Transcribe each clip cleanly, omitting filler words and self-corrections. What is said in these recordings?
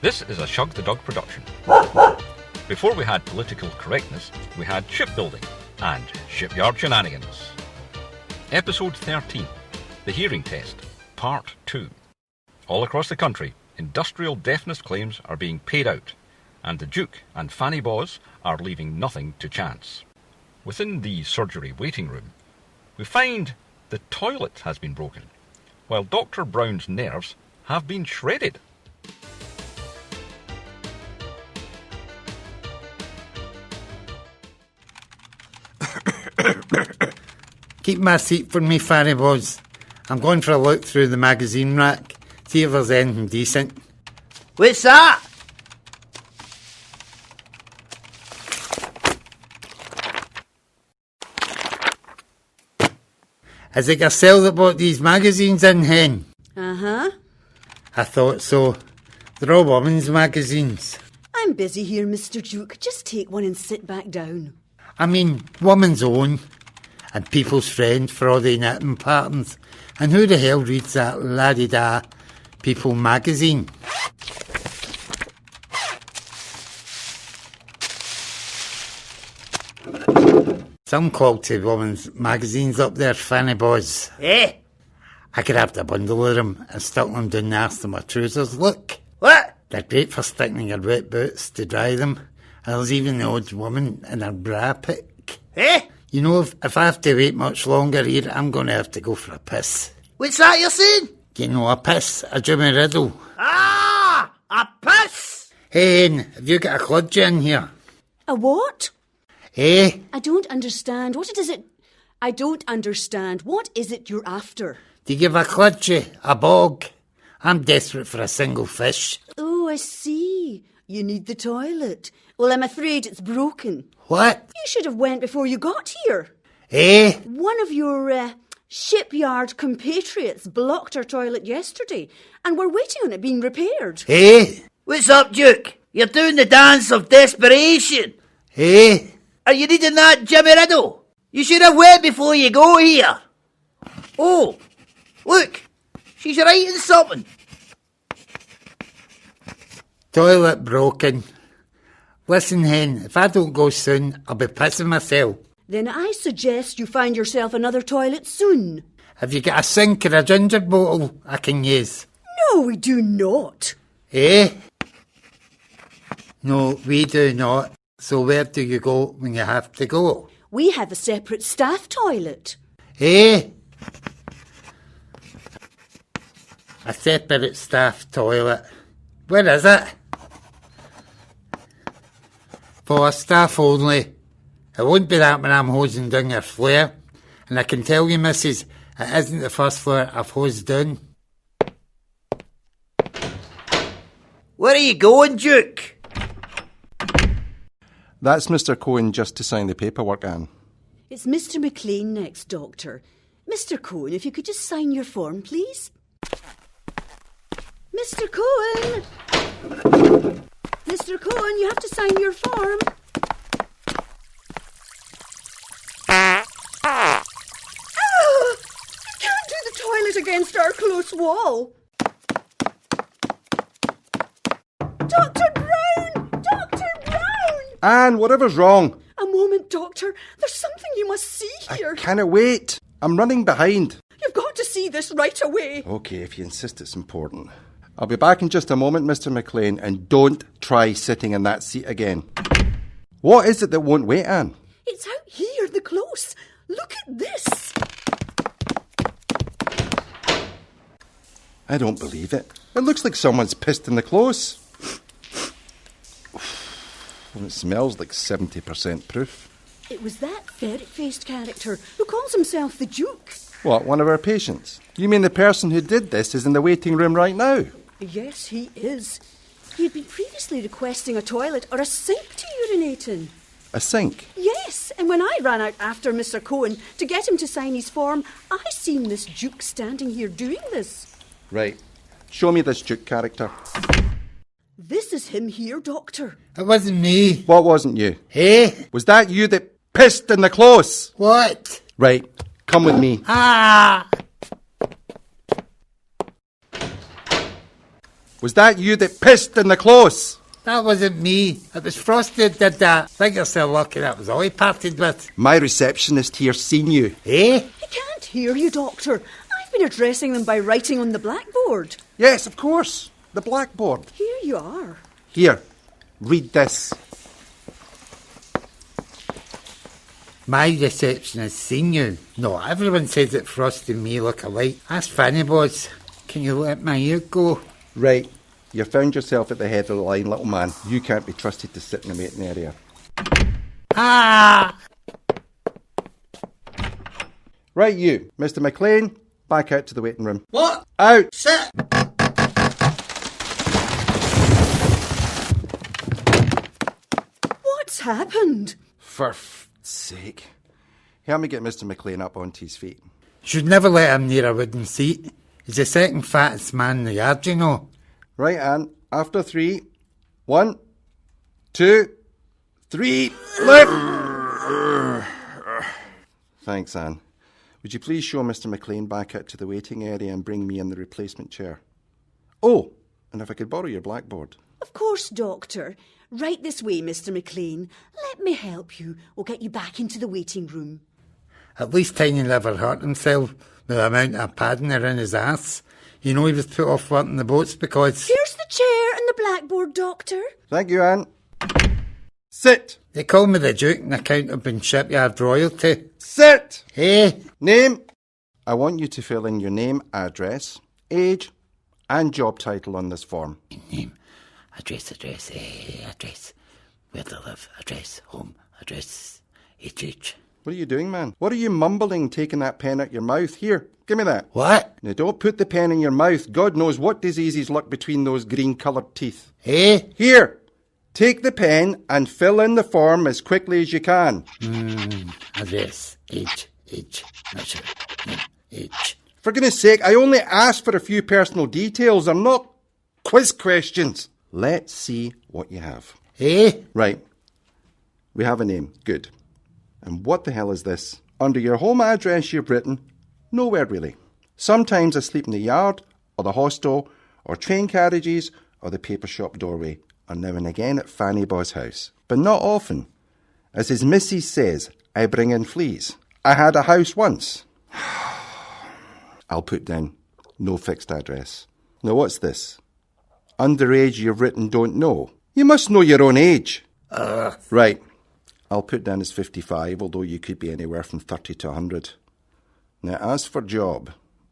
This is a Shug the Dog production. Before we had political correctness, we had shipbuilding and Shipyard Shenanigans. Episode 13, The Hearing Test, Part 2. All across the country, industrial deafness claims are being paid out, and the Duke and Fanny Boz are leaving nothing to chance. Within the surgery waiting room, we find the toilet has been broken, while Dr. Brown's nerves have been shredded. Keep my seat for me, Fanny Boz. I'm going for a look through the magazine rack, see if there's anything decent. What's that? Is it yourself that bought these magazines in, Hen? Uh-huh. I thought so. They're all women's magazines. I'm busy here, Mr. Duke. Just take one and sit back down. I mean, Woman's Own and People's Friend for all the knitting patterns. And who the hell reads that la-di-da People magazine? Some quality women's magazines up there, Fanny Boz. Eh? I grabbed a bundle of them and stuck them down the arse of my trousers. Look, What? they're great for sticking in your wet boots to dry them. And there's even the odd woman in her bra pick. Eh? You know, if I have to wait much longer here, I'm going to have to go for a piss. What's that you're saying? You know, a piss, a Jimmy Riddle. Ah! A piss! Hey, Hen, have you got a cludge in here? A what? Eh? I don't understand. I don't understand. What is it you're after? Do you give a cludge, a bog? I'm desperate for a single fish. Oh, I see. You need the toilet. Well, I'm afraid it's broken. What? You should have went before you got here. Eh? One of your shipyard compatriots blocked our toilet yesterday, and we're waiting on it being repaired. Eh? What's up, Duke? You're doing the dance of desperation. Eh? Are you reading that Jimmy Riddle? You should have went before you go here. Oh, look, she's writing something. Toilet broken. Listen, Hen, if I don't go soon, I'll be pissing myself. Then I suggest you find yourself another toilet soon. Have you got a sink or a ginger bottle I can use? No, we do not. Eh? No, we do not. So where do you go when you have to go? We have a separate staff toilet. Eh? A separate staff toilet. Where is it? For staff only. It won't be that when I'm hosing down your flare. And I can tell you, missus, it isn't the first floor I've hosed down. Where are you going, Duke? That's Mr. Cohen just to sign the paperwork, Anne. It's Mr. McLean next, Doctor. Mr. Cohen, if you could just sign your form, please. Mr. Cohen! Mr. Cohen, you have to sign your form. Ah! You can't do the toilet against our close wall. Dr. Brown! Dr. Brown! Anne, whatever's wrong? A moment, Doctor. There's something you must see here. I cannot wait. I'm running behind. You've got to see this right away. OK, if you insist it's important. I'll be back in just a moment, Mr. McLean, and don't try sitting in that seat again. What is it that won't wait, Anne? It's out here, the close. Look at this. I don't believe it. It looks like someone's pissed in the close. And it smells like 70% proof. It was that ferret-faced character who calls himself the Duke. What, one of our patients? You mean the person who did this is in the waiting room right now? Yes, he is. He had been previously requesting a toilet or a sink to urinate in. A sink? Yes, and when I ran out after Mr. Cohen to get him to sign his form, I seen this Duke standing here doing this. Right. Show me this Duke character. This is him here, Doctor. It wasn't me. What wasn't you? Eh? Was that you that pissed in the close? What? Right. Come with me. Ah! Was that you that pissed in the clothes? That wasn't me. It was Frosty that did that. Think you're so lucky that was all he parted with. My receptionist here seen you. Eh? He can't hear you, Doctor. I've been addressing them by writing on the blackboard. Yes, of course. The blackboard. Here you are. Here, read this. My receptionist seen you. No, everyone says that Frosty and me look alike. Ask Fanny Boss. Can you let my ear go? Right. You found yourself at the head of the line, little man. You can't be trusted to sit in the waiting area. Ah! Right, you. Mr. McLean, back out to the waiting room. What? Out! Sit! What's happened? For sake. Help me get Mr. McLean up onto his feet. Should never let him near a wooden seat. He's the second fattest man in the yard, you know. Right, Anne. After 3. 1, 2, 3. Lift! Thanks, Anne. Would you please show Mr. McLean back out to the waiting area and bring me in the replacement chair? Oh, and if I could borrow your blackboard. Of course, Doctor. Right this way, Mr. McLean. Let me help you. We'll get you back into the waiting room. At least Tiny never hurt himself with the amount of padding around his ass. You know he was put off working the boats because... Here's the chair and the blackboard, Doctor. Thank you, Anne. Sit! They call me the Duke on account of being shipyard royalty. Sit! Eh? Name? I want you to fill in your name, address, age, and job title on this form. Name, address, where to live, address, home, address, age. What are you doing, man? What are you mumbling, taking that pen out your mouth? Here, give me that. What? Now, don't put the pen in your mouth. God knows what diseases lurk between those green-coloured teeth. Eh? Here, take the pen and fill in the form as quickly as you can. Address, age, not sure, name, age. For goodness sake, I only asked for a few personal details. They're not quiz questions. Let's see what you have. Eh? Right. We have a name. Good. And what the hell is this? Under your home address you've written, nowhere really. Sometimes I sleep in the yard, or the hostel, or train carriages, or the paper shop doorway, or now and again at Fanny Baw's house. But not often. As his missus says, I bring in fleas. I had a house once. I'll put down no fixed address. Now what's this? Underage you've written don't know. You must know your own age. Right. I'll put down as 55, although you could be anywhere from 30 to 100. Now, as for job,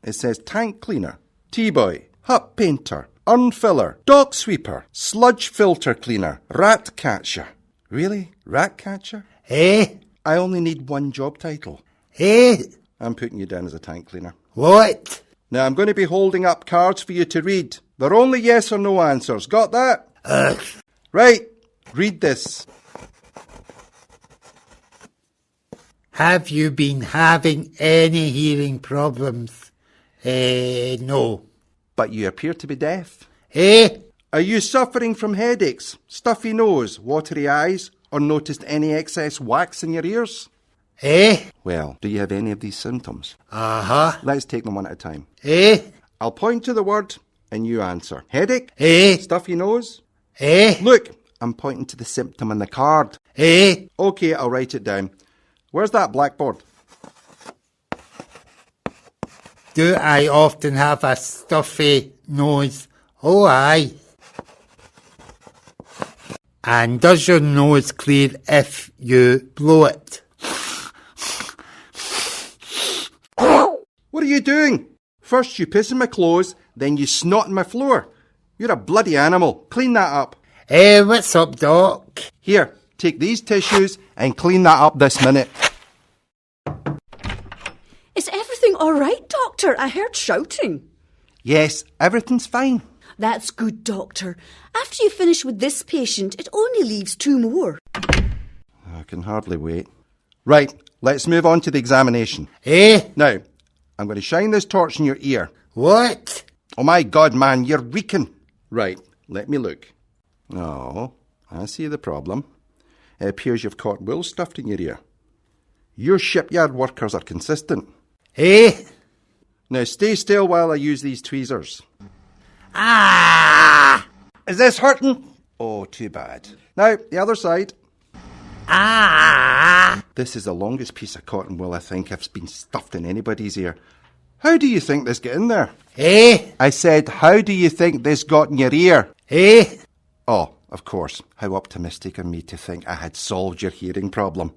it says tank cleaner, tea-boy, hut painter, urn filler, dog sweeper, sludge filter cleaner, rat catcher. Really? Rat catcher? Eh? I only need one job title. Eh? I'm putting you down as a tank cleaner. What? Now, I'm going to be holding up cards for you to read. They're only yes or no answers. Got that? Right. Read this. Have you been having any hearing problems? No. But you appear to be deaf. Eh? Are you suffering from headaches, stuffy nose, watery eyes, or noticed any excess wax in your ears? Eh? Well, do you have any of these symptoms? Uh-huh. Let's take them one at a time. Eh? I'll point to the word and you answer. Headache? Eh? Stuffy nose? Eh? Look, I'm pointing to the symptom on the card. Eh? OK, I'll write it down. Where's that blackboard? Do I often have a stuffy nose? Oh, aye. And does your nose clear if you blow it? What are you doing? First you piss in my clothes, then you snot in my floor. You're a bloody animal. Clean that up. What's up, Doc? Here, take these tissues and clean that up this minute. Is everything all right, Doctor? I heard shouting. Yes, everything's fine. That's good, Doctor. After you finish with this patient, it only leaves 2 more. I can hardly wait. Right, let's move on to the examination. Eh? Now, I'm going to shine this torch in your ear. What? Oh my God, man, you're reeking. Right, let me look. Oh, I see the problem. It appears you've caught wool stuffed in your ear. Your shipyard workers are consistent. Eh? Now stay still while I use these tweezers. Ah! Is this hurting? Oh, too bad. Now, the other side. Ah! This is the longest piece of cotton wool I think has been stuffed in anybody's ear. How do you think this got in there? Eh? I said, how do you think this got in your ear? Eh? Oh, of course. How optimistic of me to think I had solved your hearing problem.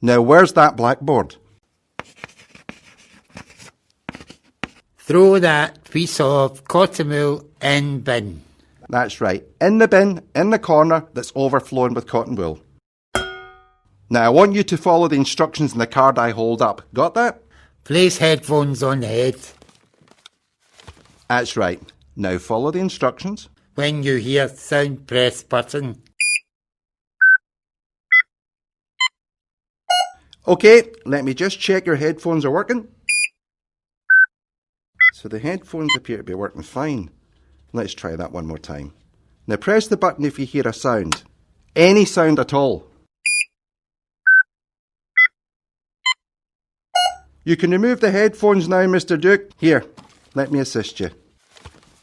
Now, where's that blackboard? Throw that piece of cotton wool in bin. That's right. In the bin, in the corner that's overflowing with cotton wool. Now, I want you to follow the instructions in the card I hold up. Got that? Place headphones on the head. That's right. Now follow the instructions. When you hear sound, press button. Okay, let me just check your headphones are working. So the headphones appear to be working fine. Let's try that one more time. Now press the button if you hear a sound. Any sound at all. You can remove the headphones now, Mr. Duke. Here, let me assist you.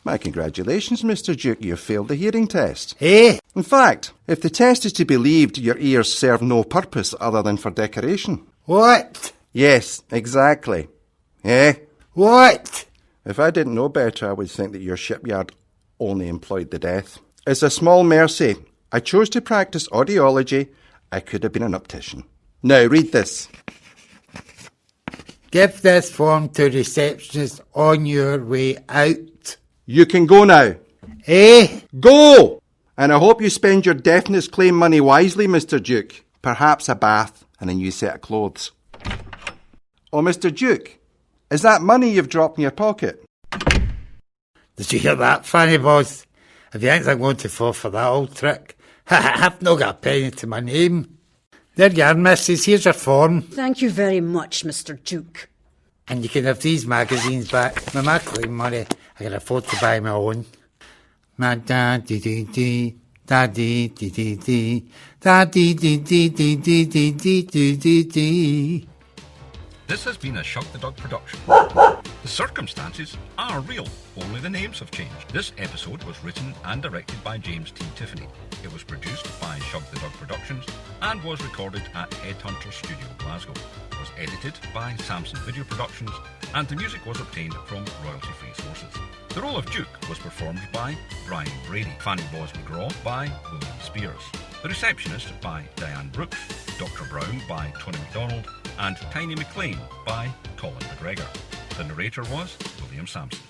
My congratulations, Mr. Duke. You have failed the hearing test. Eh? In fact, if the test is to be believed, your ears serve no purpose other than for decoration. What? Yes, exactly. Eh? What? If I didn't know better, I would think that your shipyard only employed the deaf. It's a small mercy. I chose to practice audiology. I could have been an optician. Now, read this. Give this form to receptionist on your way out. You can go now. Eh? Go! And I hope you spend your deafness claim money wisely, Mr. Duke. Perhaps a bath and a new set of clothes. Oh, Mr. Duke, is that money you've dropped in your pocket? Did you hear that, Fanny Boss? If you think I'm going to fall for that old trick, I've not got a penny to my name. There you are, missus. Here's your form. Thank you very much, Mr. Duke. And you can have these magazines back. With my claim money, I can afford to buy my own. Ma da dee dee dee, da dee dee dee dee, da dee dee dee dee dee dee dee dee dee dee. This has been a Shug the Dog production. The circumstances are real, only the names have changed. This episode was written and directed by James T. Tiffoney. It was produced by Shug the Dog Productions and was recorded at HEADHUBTERS Studios Glasgow. It was edited by Samson Video Productions and the music was obtained from royalty-free sources. The role of Duke was performed by Brian Brady, Fanny Boz McGraw by William Spears, The Receptionist by Diane Brooks, Dr. Brown by Tony MacDonald, and Tiny McLean by Colin McGregor. The narrator was William Samson.